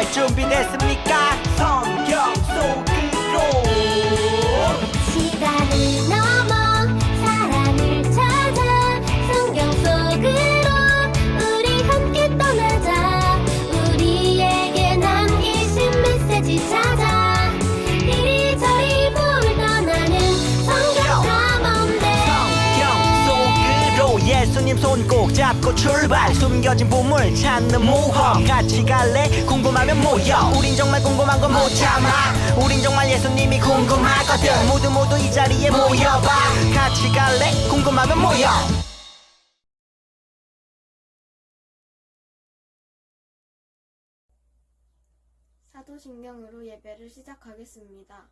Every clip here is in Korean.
출발 준비됐습니까? 성경 속으로 시간을 넘어 사랑을 찾아 성경 속으로 우리 함께 떠나자. 우리에게 남기신 메시지 찾아 이리저리 볼 떠나는 성경 탐험대. 성경 속으로 예수님 손 꼭 잡고 출발. 숨겨진 보물 찾는 모험 같이 갈래? 궁금하면 모여. 우린 정말 궁금한 건 못 참아. 우린 정말 예수님이 궁금하거든. 모두 이 자리에 모여봐. 같이 갈래? 궁금하면 모여. 사도신경으로 예배를 시작하겠습니다.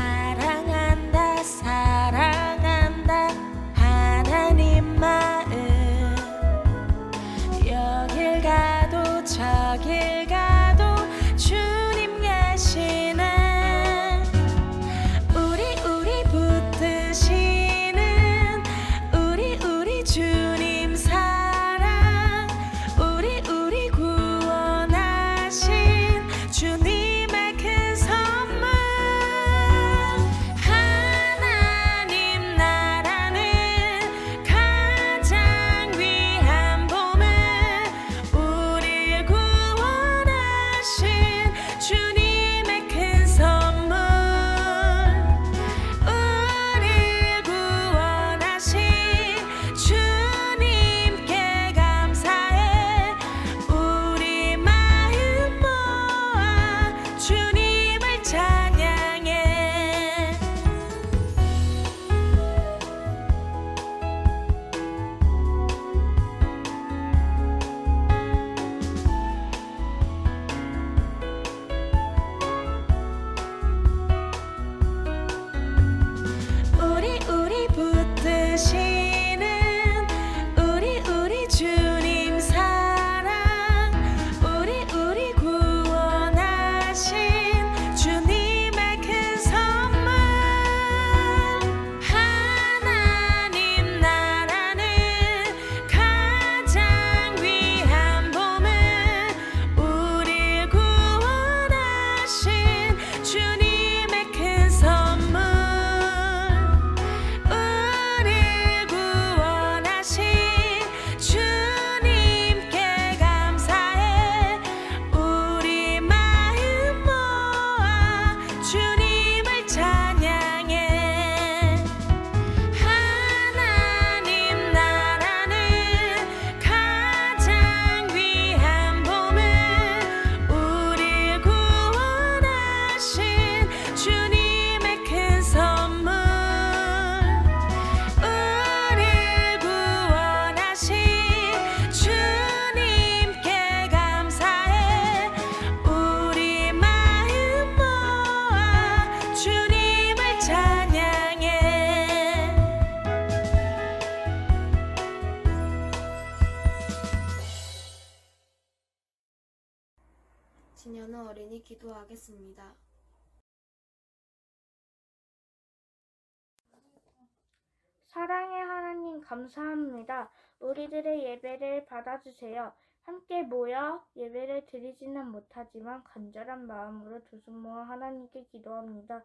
사랑한다 사랑한다 하나님 마음. 여길 가도 저길 가도 주님 계시네. 우리 붙드시는 우리 주님 사랑. 우리 구원하신 주님의 큰 선물. 하나님 나라는 가장 귀한 보물. 우릴 구원하신 주님의 큰 선물. 우릴 구원하신 주님께 감사해. 우리 마음 모아 주님을 찬양해. 우리 붙드시는 우리 주님 사랑. 우리 구원하신 주님의 큰 선물. 하나님 나라는 가장 귀한 보물. 우릴 구원하신 주님의 큰 선물. 우릴 구원하신 주님께 감사해. 우리 마음 모아 주님을 찬양해. 하나님 나라는 가장 귀한 보물. 우릴 구원하신 주님의 큰 선물. 우릴 구원하신 주님께 감사해. 우리 마음 모아 주님을 찬양해. 진현우 어린이 기도하겠습니다. 사랑의 하나님 감사합니다. 우리들의 예배를 받아주세요. 함께 모여 예배를 드리지는 못하지만 간절한 마음으로 두 손 모아 하나님께 기도합니다.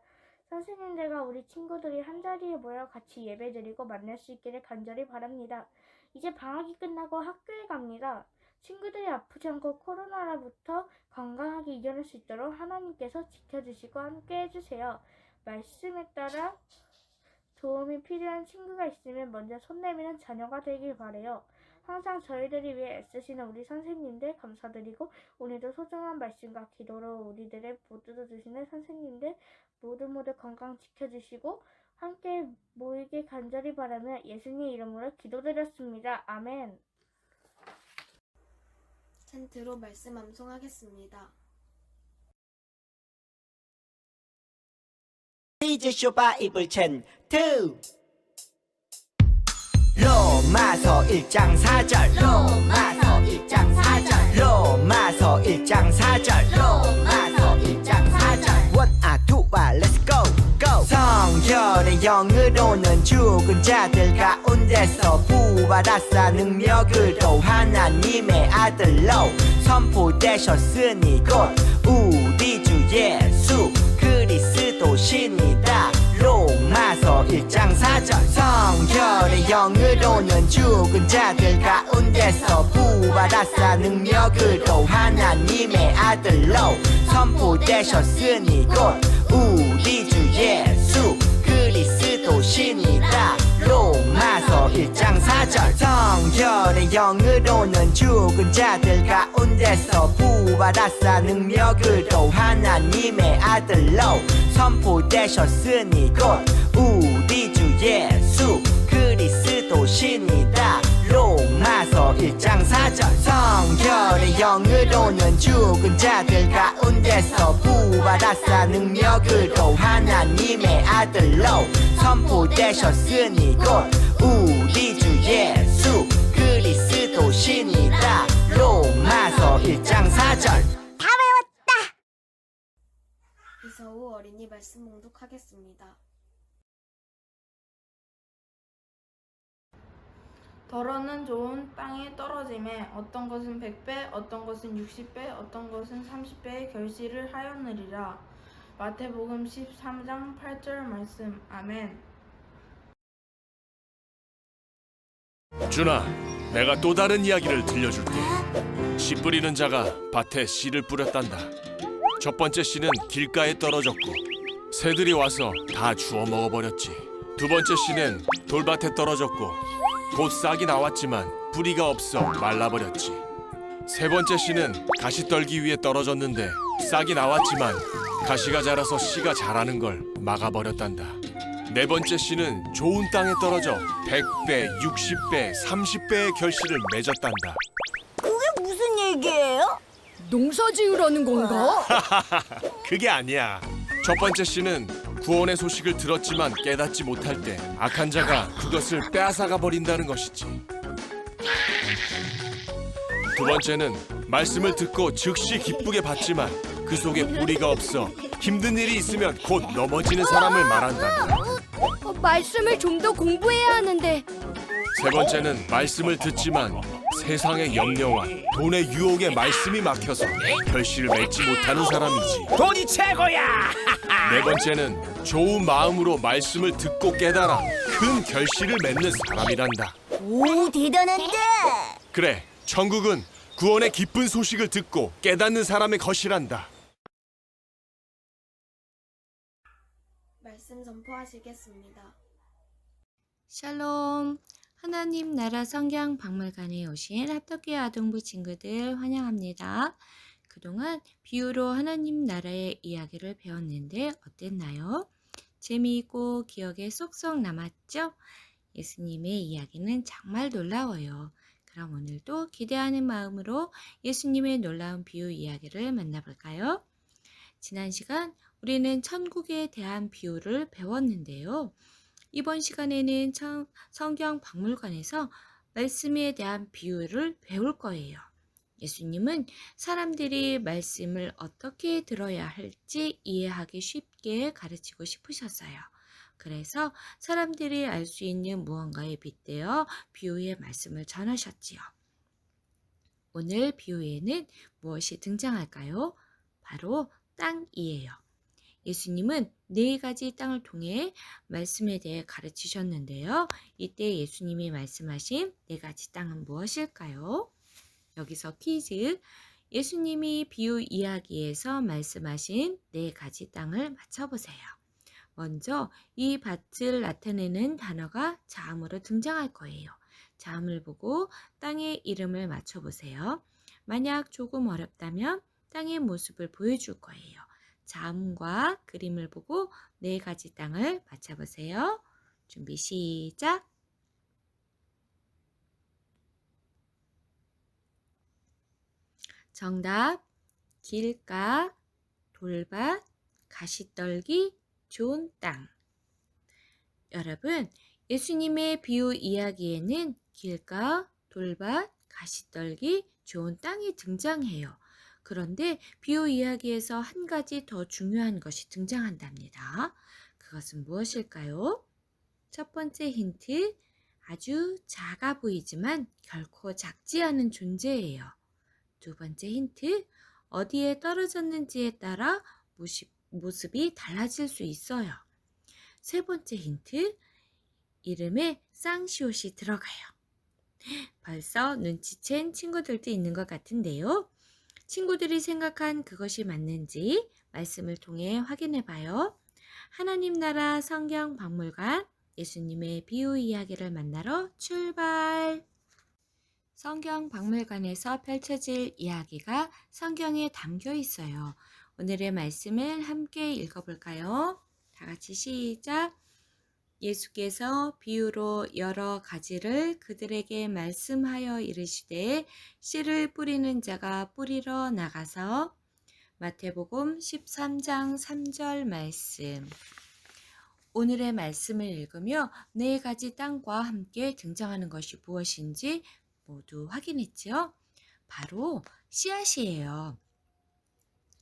선생님들과 우리 친구들이 한자리에 모여 같이 예배드리고 만날 수 있기를 간절히 바랍니다. 이제 방학이 끝나고 학교에 갑니다. 친구들이 아프지 않고 코로나로부터 건강하게 이겨낼 수 있도록 하나님께서 지켜주시고 함께 해주세요. 말씀에 따라 도움이 필요한 친구가 있으면 먼저 손 내미는 자녀가 되길 바래요. 항상 저희들을 위해 애쓰시는 우리 선생님들 감사드리고 오늘도 소중한 말씀과 기도로 우리들의 모두도 주시는 선생님들 모두 건강 지켜주시고 함께 모이길 간절히 바라며 예수님 이름으로 기도드렸습니다. 아멘. 텐트로 말씀 암송하겠습니다. 이제 쇼바 이불 텐트 로마서 1장 4절 로마서 1장 4절 로마서 1장 4절 로마서 1장 4절 원아 투아 렛츠 고 고 성결의 영으로는 죽은 자들 가운데서 부활하사 능력으로 하나님의 아들로 선포되셨으니 곧 우리 주 예수 그리스도시니다. 로마서 1장 4절 성결의 영으로는 죽은 자들 가운데서 부활하사 능력으로 하나님의 아들로 선포되셨으니 곧 우리 주 예수 그리스도시니다. 로마서 1장 4절 성결의 영으로는 죽은 자들 가운데서 부활하사 능력으로 하나님의 아들로 선포되셨으니 곧 우리 주 예수 그리스도시니다. 로마서 1장 4절 성결의 영으로는 죽은 자들 가운데서 부활하사 능력으로 하나님의 아들로 선포되셨으니 곧 우리 주 예수 그리스도시니다. 로마서 1장 4절 이서우 어린이 말씀 봉독하겠습니다. 더러는 좋은 땅에 떨어짐에 어떤 것은 100배, 어떤 것은 60배, 어떤 것은 30배의 결실을 하였느니라. 마태복음 13장 8절 말씀. 아멘. 준아, 내가 또 다른 이야기를 들려줄게. 씨 뿌리는 자가 밭에 씨를 뿌렸단다. 첫 번째 씨는 길가에 떨어졌고 새들이 와서 다 주워 먹어버렸지. 두 번째 씨는 돌밭에 떨어졌고 곧 싹이 나왔지만 뿌리가 없어 말라버렸지. 세 번째 씨는 가시떨기 위에 떨어졌는데 싹이 나왔지만 가시가 자라서 씨가 자라는 걸 막아버렸단다. 네 번째 씨는 좋은 땅에 떨어져 100배, 60배, 30배의 결실을 맺었단다. 그게 무슨 얘기예요? 농사 지으라는 건가? 그게 아니야. 첫 번째 씨는 구원의 소식을 들었지만 깨닫지 못할 때 악한 자가 그것을 빼앗아가 버린다는 것이지. 두 번째는 말씀을 듣고 즉시 기쁘게 받지만 그 속에 뿌리가 없어 힘든 일이 있으면 곧 넘어지는 사람을 말한다. 말씀을 좀 더 공부해야 하는데. 세 번째는 말씀을 듣지만 세상의 염려와 돈의 유혹에 말씀이 막혀서 결실을 맺지 못하는 사람이지. 돈이 최고야. 네 번째는 좋은 마음으로 말씀을 듣고 깨달아 큰 결실을 맺는 사람이란다. 오, 대단한데. 그래, 천국은 구원의 기쁜 소식을 듣고 깨닫는 사람의 것이란다. 말씀 전포하시겠습니다. 샬롬! 하나님 나라 성경 박물관에 오신 합덕교 아동부 친구들 환영합니다. 그동안 비유로 하나님 나라의 이야기를 배웠는데 어땠나요? 재미있고 기억에 쏙쏙 남았죠? 예수님의 이야기는 정말 놀라워요. 그럼 오늘도 기대하는 마음으로 예수님의 놀라운 비유 이야기를 만나볼까요? 지난 시간 우리는 천국에 대한 비유를 배웠는데요. 이번 시간에는 성경 박물관에서 말씀에 대한 비유를 배울 거예요. 예수님은 사람들이 말씀을 어떻게 들어야 할지 이해하기 쉽게 가르치고 싶으셨어요. 그래서 사람들이 알 수 있는 무언가에 빗대어 비유의 말씀을 전하셨지요. 오늘 비유에는 무엇이 등장할까요? 바로 땅이에요. 예수님은 4가지 땅을 통해 말씀에 대해 가르치셨는데요. 이때 예수님이 말씀하신 4가지 땅은 무엇일까요? 여기서 퀴즈. 예수님이 비유 이야기에서 말씀하신 4가지 땅을 맞춰보세요. 먼저 이 밭을 나타내는 단어가 자음으로 등장할 거예요. 자음을 보고 땅의 이름을 맞춰보세요. 만약 조금 어렵다면 땅의 모습을 보여줄 거예요. 자음과 그림을 보고 4가지 땅을 맞춰보세요. 준비 시작! 정답, 길가, 돌밭, 가시떨기, 좋은 땅. 여러분, 예수님의 비유 이야기에는 길가, 돌밭, 가시떨기, 좋은 땅이 등장해요. 그런데 비유 이야기에서 한 가지 더 중요한 것이 등장한답니다. 그것은 무엇일까요? 첫 번째 힌트, 아주 작아 보이지만 결코 작지 않은 존재예요. 두 번째 힌트, 어디에 떨어졌는지에 따라 모습이 달라질 수 있어요. 세 번째 힌트, 이름에 쌍시옷이 들어가요. 벌써 눈치챈 친구들도 있는 것 같은데요. 친구들이 생각한 그것이 맞는지 말씀을 통해 확인해 봐요. 하나님 나라 성경 박물관 예수님의 비유 이야기를 만나러 출발! 성경 박물관에서 펼쳐질 이야기가 성경에 담겨 있어요. 오늘의 말씀을 함께 읽어볼까요? 다 같이 시작! 예수께서 비유로 여러 가지를 그들에게 말씀하여 이르시되 씨를 뿌리는 자가 뿌리러 나가서 마태복음 13장 3절 말씀. 오늘의 말씀을 읽으며 4가지 땅과 함께 등장하는 것이 무엇인지 모두 확인했죠? 바로 씨앗이에요.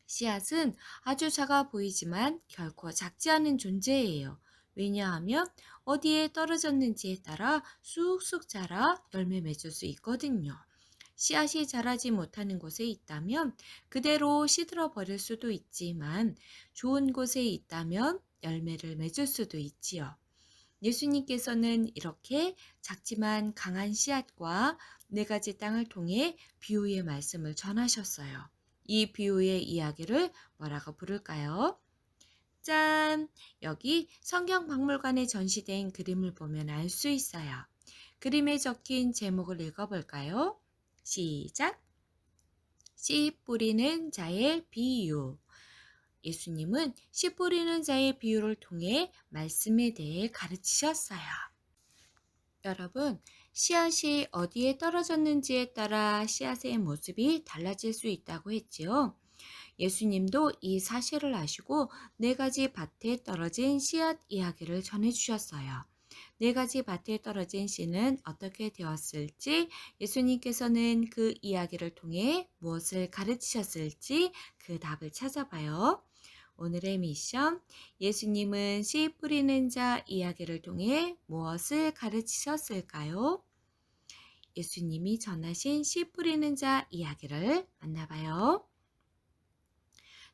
씨앗은 아주 작아 보이지만 결코 작지 않은 존재예요. 왜냐하면 어디에 떨어졌는지에 따라 쑥쑥 자라 열매 맺을 수 있거든요. 씨앗이 자라지 못하는 곳에 있다면 그대로 시들어 버릴 수도 있지만 좋은 곳에 있다면 열매를 맺을 수도 있지요. 예수님께서는 이렇게 작지만 강한 씨앗과 4가지 땅을 통해 비유의 말씀을 전하셨어요. 이 비유의 이야기를 뭐라고 부를까요? 짠! 여기 성경 박물관에 전시된 그림을 보면 알 수 있어요. 그림에 적힌 제목을 읽어볼까요? 시작! 씨 뿌리는 자의 비유. 예수님은 씨 뿌리는 자의 비유를 통해 말씀에 대해 가르치셨어요. 여러분, 씨앗이 어디에 떨어졌는지에 따라 씨앗의 모습이 달라질 수 있다고 했지요. 예수님도 이 사실을 아시고 4가지 밭에 떨어진 씨앗 이야기를 전해주셨어요. 4가지 밭에 떨어진 씨는 어떻게 되었을지, 예수님께서는 그 이야기를 통해 무엇을 가르치셨을지 그 답을 찾아봐요. 오늘의 미션, 예수님은 씨 뿌리는 자 이야기를 통해 무엇을 가르치셨을까요? 예수님이 전하신 씨 뿌리는 자 이야기를 만나봐요.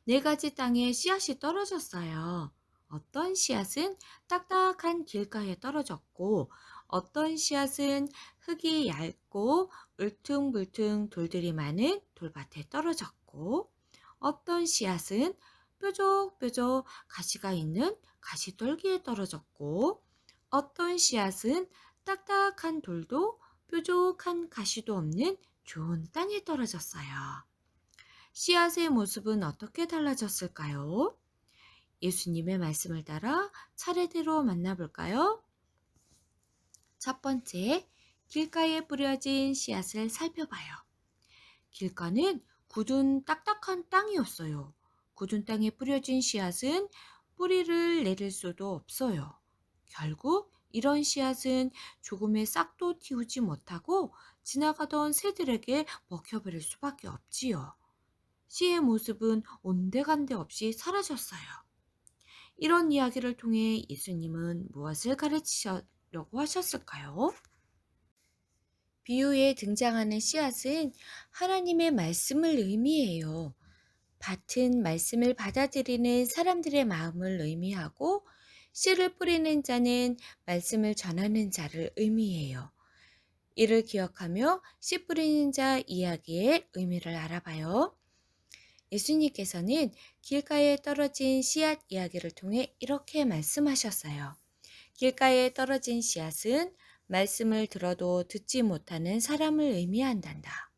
4가지 땅에 씨앗이 떨어졌어요. 어떤 씨앗은 딱딱한 길가에 떨어졌고 어떤 씨앗은 흙이 얇고 울퉁불퉁 돌들이 많은 돌밭에 떨어졌고 어떤 씨앗은 뾰족뾰족 가시가 있는 가시떨기에 떨어졌고 어떤 씨앗은 딱딱한 돌도 뾰족한 가시도 없는 좋은 땅에 떨어졌어요. 씨앗의 모습은 어떻게 달라졌을까요? 예수님의 말씀을 따라 차례대로 만나볼까요? 첫 번째, 길가에 뿌려진 씨앗을 살펴봐요. 길가는 굳은 딱딱한 땅이었어요. 굳은 땅에 뿌려진 씨앗은 뿌리를 내릴 수도 없어요. 결국 이런 씨앗은 조금의 싹도 틔우지 못하고 지나가던 새들에게 먹혀버릴 수밖에 없지요. 씨의 모습은 온데간데 없이 사라졌어요. 이런 이야기를 통해 예수님은 무엇을 가르치려고 하셨을까요? 비유에 등장하는 씨앗은 하나님의 말씀을 의미해요. 밭은 말씀을 받아들이는 사람들의 마음을 의미하고 씨를 뿌리는 자는 말씀을 전하는 자를 의미해요. 이를 기억하며 씨 뿌리는 자 이야기의 의미를 알아봐요. 예수님께서는 길가에 떨어진 씨앗 이야기를 통해 이렇게 말씀하셨어요. 길가에 떨어진 씨앗은 말씀을 들어도 듣지 못하는 사람을 의미한단다.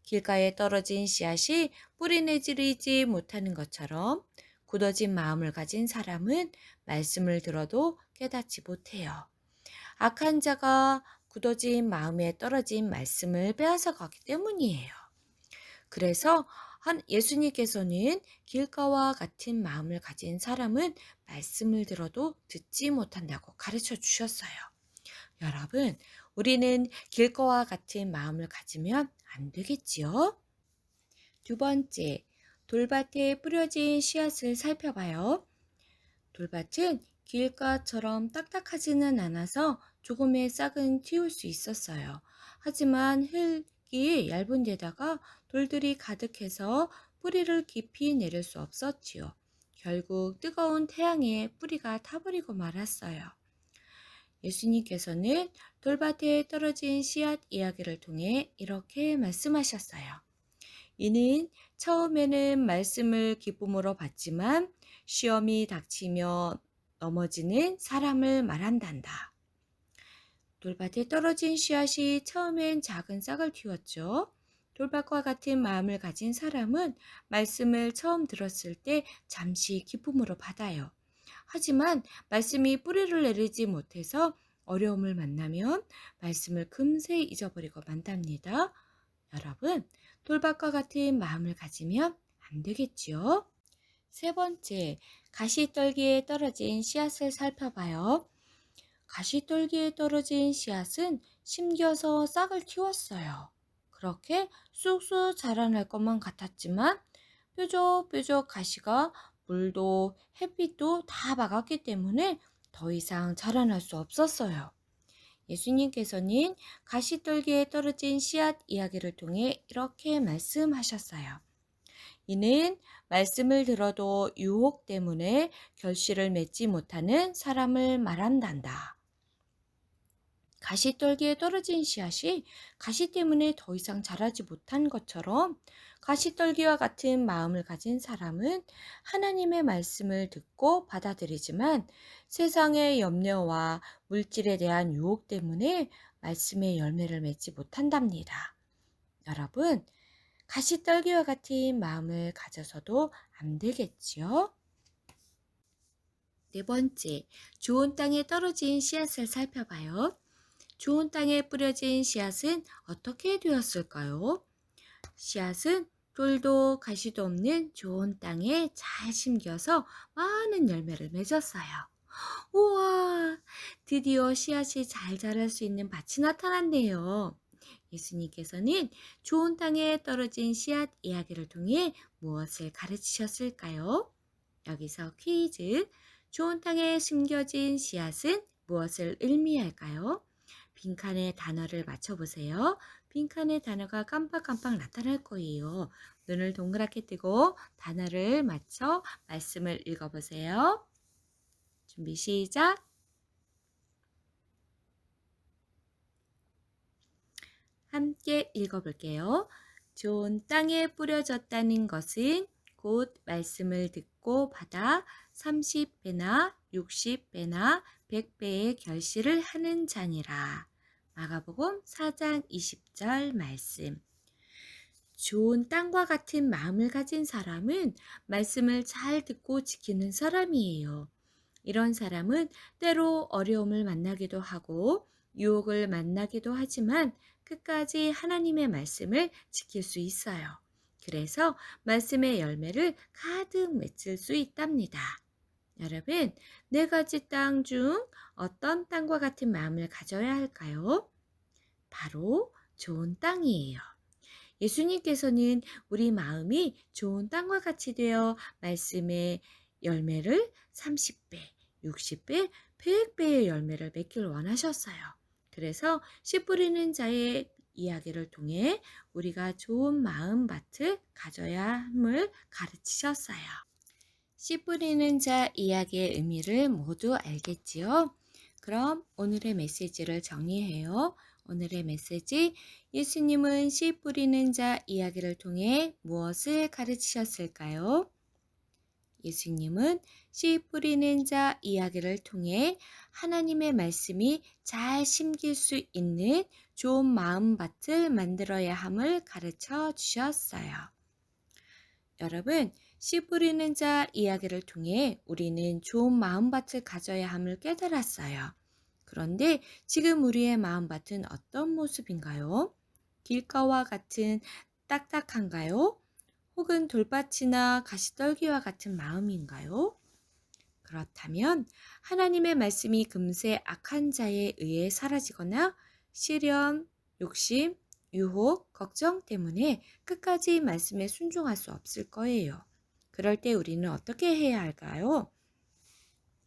길가에 떨어진 씨앗이 뿌리 내지르지 못하는 것처럼 굳어진 마음을 가진 사람은 말씀을 들어도 깨닫지 못해요. 악한 자가 굳어진 마음에 떨어진 말씀을 빼앗아 가기 때문이에요. 그래서 예수님께서는 길가와 같은 마음을 가진 사람은 말씀을 들어도 듣지 못한다고 가르쳐 주셨어요. 여러분, 우리는 길가와 같은 마음을 가지면 안 되겠지요? 두 번째, 돌밭에 뿌려진 씨앗을 살펴봐요. 돌밭은 길가처럼 딱딱하지는 않아서 조금의 싹은 틔울 수 있었어요. 하지만 흙이 얇은 데다가 돌들이 가득해서 뿌리를 깊이 내릴 수 없었지요. 결국 뜨거운 태양에 뿌리가 타버리고 말았어요. 예수님께서는 돌밭에 떨어진 씨앗 이야기를 통해 이렇게 말씀하셨어요. 이는 처음에는 말씀을 기쁨으로 받지만 시험이 닥치며 넘어지는 사람을 말한단다. 돌밭에 떨어진 씨앗이 처음엔 작은 싹을 틔웠죠. 돌밭과 같은 마음을 가진 사람은 말씀을 처음 들었을 때 잠시 기쁨으로 받아요. 하지만 말씀이 뿌리를 내리지 못해서 어려움을 만나면 말씀을 금세 잊어버리고 만답니다. 여러분, 돌밭과 같은 마음을 가지면 안 되겠지요? 세 번째, 가시떨기에 떨어진 씨앗을 살펴봐요. 가시떨기에 떨어진 씨앗은 심겨서 싹을 틔웠어요. 그렇게 쑥쑥 자라날 것만 같았지만 뾰족뾰족 가시가 물도 햇빛도 다 막았기 때문에 더 이상 자라날 수 없었어요. 예수님께서는 가시떨기에 떨어진 씨앗 이야기를 통해 이렇게 말씀하셨어요. 이는 말씀을 들어도 유혹 때문에 결실을 맺지 못하는 사람을 말한단다. 가시떨기에 떨어진 씨앗이 가시 때문에 더 이상 자라지 못한 것처럼 가시떨기와 같은 마음을 가진 사람은 하나님의 말씀을 듣고 받아들이지만 세상의 염려와 물질에 대한 유혹 때문에 말씀의 열매를 맺지 못한답니다. 여러분, 가시떨기와 같은 마음을 가져서도 안 되겠지요? 네 번째, 좋은 땅에 떨어진 씨앗을 살펴봐요. 좋은 땅에 뿌려진 씨앗은 어떻게 되었을까요? 씨앗은 돌도 가시도 없는 좋은 땅에 잘 심겨서 많은 열매를 맺었어요. 우와, 드디어 씨앗이 잘 자랄 수 있는 밭이 나타났네요. 예수님께서는 좋은 땅에 떨어진 씨앗 이야기를 통해 무엇을 가르치셨을까요? 여기서 퀴즈. 좋은 땅에 심겨진 씨앗은 무엇을 의미할까요? 빈칸에 단어를 맞춰보세요. 빈칸에 단어가 깜빡깜빡 나타날 거예요. 눈을 동그랗게 뜨고 단어를 맞춰 말씀을 읽어보세요. 준비 시작! 함께 읽어볼게요. 좋은 땅에 뿌려졌다는 것은 곧 말씀을 듣고 받아 30배나 60배나 100배의 결실을 하는 자니라. 마가복음 4장 20절 말씀. 좋은 땅과 같은 마음을 가진 사람은 말씀을 잘 듣고 지키는 사람이에요. 이런 사람은 때로 어려움을 만나기도 하고 유혹을 만나기도 하지만 끝까지 하나님의 말씀을 지킬 수 있어요. 그래서 말씀의 열매를 가득 맺을 수 있답니다. 여러분, 네 가지 땅 중 어떤 땅과 같은 마음을 가져야 할까요? 바로 좋은 땅이에요. 예수님께서는 우리 마음이 좋은 땅과 같이 되어 말씀의 열매를 30배, 60배, 100배의 열매를 맺기를 원하셨어요. 그래서 씨 뿌리는 자의 이야기를 통해 우리가 좋은 마음밭을 가져야 함을 가르치셨어요. 씨 뿌리는 자 이야기의 의미를 모두 알겠지요? 그럼 오늘의 메시지를 정리해요. 오늘의 메시지, 예수님은 씨 뿌리는 자 이야기를 통해 무엇을 가르치셨을까요? 예수님은 씨 뿌리는 자 이야기를 통해 하나님의 말씀이 잘 심길 수 있는 좋은 마음밭을 만들어야 함을 가르쳐 주셨어요. 여러분, 씨 뿌리는 자 이야기를 통해 우리는 좋은 마음밭을 가져야 함을 깨달았어요. 그런데 지금 우리의 마음밭은 어떤 모습인가요? 길가와 같은 딱딱한가요? 혹은 돌밭이나 가시떨기와 같은 마음인가요? 그렇다면 하나님의 말씀이 금세 악한 자에 의해 사라지거나 시련, 욕심, 유혹, 걱정 때문에 끝까지 말씀에 순종할 수 없을 거예요. 그럴 때 우리는 어떻게 해야 할까요?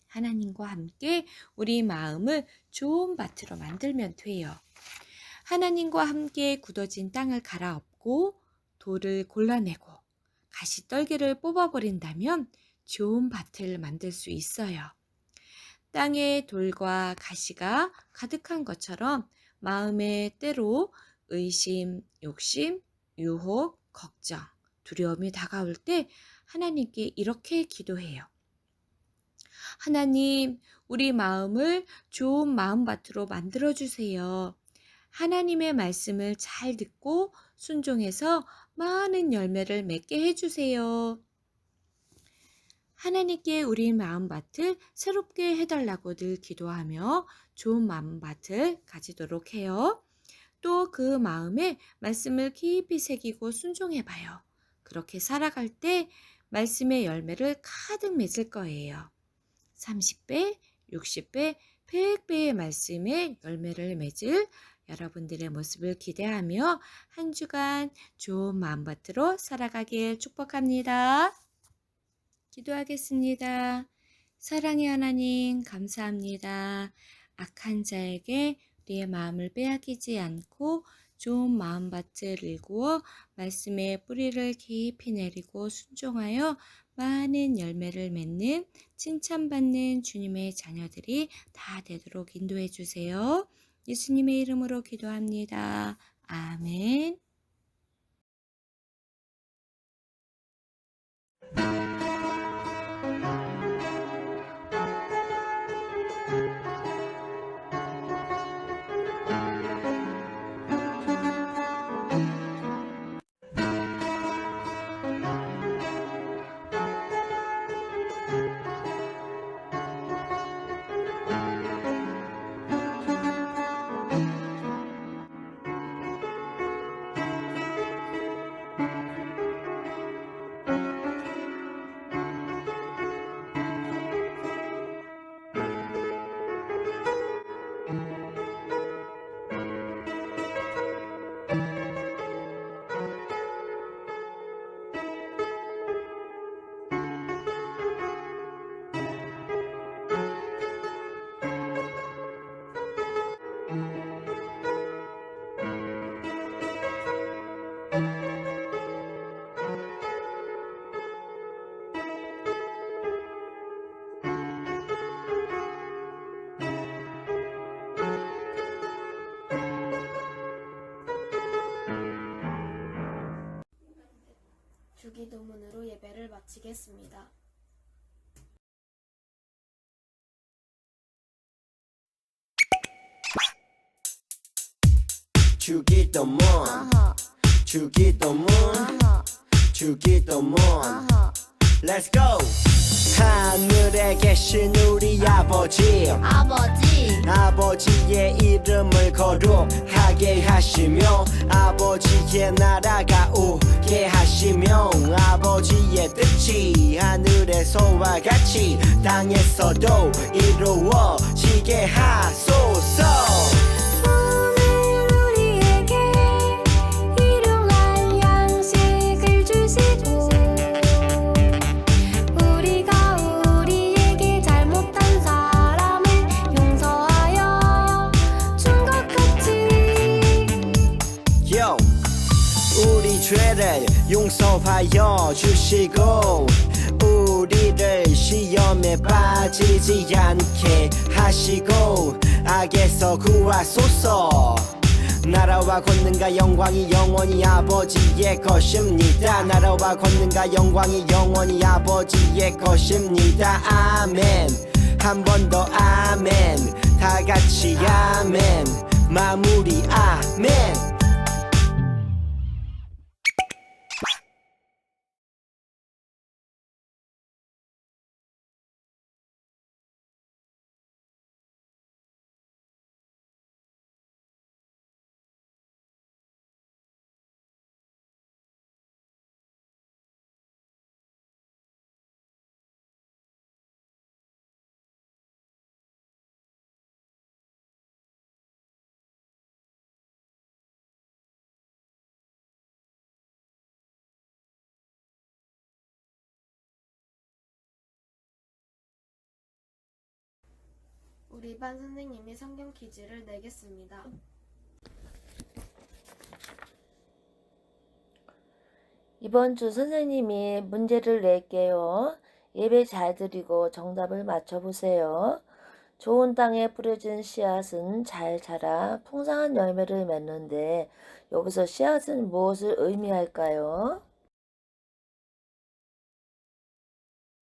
하나님과 함께 우리 마음을 좋은 밭으로 만들면 돼요. 하나님과 함께 굳어진 땅을 갈아엎고 돌을 골라내고 가시떨기를 뽑아버린다면 좋은 밭을 만들 수 있어요. 땅에 돌과 가시가 가득한 것처럼 마음에 때로 의심, 욕심, 유혹, 걱정, 두려움이 다가올 때 하나님께 이렇게 기도해요. 하나님, 우리 마음을 좋은 마음밭으로 만들어주세요. 하나님의 말씀을 잘 듣고 순종해서 많은 열매를 맺게 해주세요. 하나님께 우리 마음밭을 새롭게 해달라고 늘 기도하며 좋은 마음밭을 가지도록 해요. 또 그 마음에 말씀을 깊이 새기고 순종해봐요. 그렇게 살아갈 때 말씀의 열매를 가득 맺을 거예요. 30배, 60배, 100배의 말씀의 열매를 맺을 여러분들의 모습을 기대하며 한 주간 좋은 마음밭으로 살아가길 축복합니다. 기도하겠습니다. 사랑의 하나님, 감사합니다. 악한 자에게 우리의 마음을 빼앗기지 않고 좋은 마음밭을 일구어 말씀의 뿌리를 깊이 내리고 순종하여 많은 열매를 맺는 칭찬받는 주님의 자녀들이 다 되도록 인도해 주세요. 예수님의 이름으로 기도합니다. 아멘. 주기도문으로 예배를 마치겠습니다. 주기도문, 주기도문, 주기도문. Let's go. 하늘에 계신 우리 아버지, 아버지의 이름을 거룩하게 하시며 아버지의 나라가 오게 하시며 아버지의 뜻이 하늘에서와 같이 땅에서도 이루어지게 하소서. 우리 죄를 용서하여 주시고 우리를 시험에 빠지지 않게 하시고 악에서 구하소서. 나라와 권능과 영광이 영원히 아버지의 것입니다. 나라와 권능과 영광이 영원히 아버지의 것입니다. 아멘. 한 번 더 아멘. 다 같이 아멘. 마무리 아멘. 우리 반 선생님이 성경 퀴즈를 내겠습니다. 이번 주 선생님이 문제를 낼게요. 예배 잘 드리고 정답을 맞춰보세요. 좋은 땅에 뿌려진 씨앗은 잘 자라 풍성한 열매를 맺는데 여기서 씨앗은 무엇을 의미할까요?